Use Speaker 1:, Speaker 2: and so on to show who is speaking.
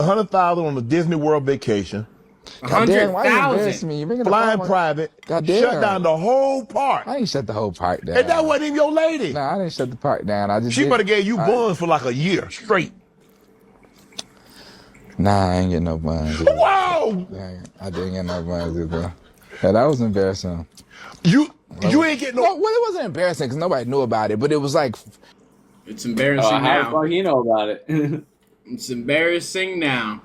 Speaker 1: $100,000 on a Disney World vacation.
Speaker 2: Goddamn, why you embarrass me? You
Speaker 1: Flying private.
Speaker 2: Goddamn.
Speaker 1: Shut down the whole park.
Speaker 2: I ain't shut the whole park down.
Speaker 1: And that wasn't even your lady.
Speaker 2: Nah, I didn't shut the park down. I just
Speaker 1: She better gave you buns for like a year straight.
Speaker 2: Nah, I ain't getting no buns.
Speaker 1: Whoa!
Speaker 2: I didn't get no buns either. Yeah, that was embarrassing.
Speaker 1: You ain't getting no.
Speaker 2: Well, it wasn't embarrassing because nobody knew about it, but it was like.
Speaker 3: It's embarrassing now.
Speaker 4: How the fuck you know about it?
Speaker 3: It's embarrassing now.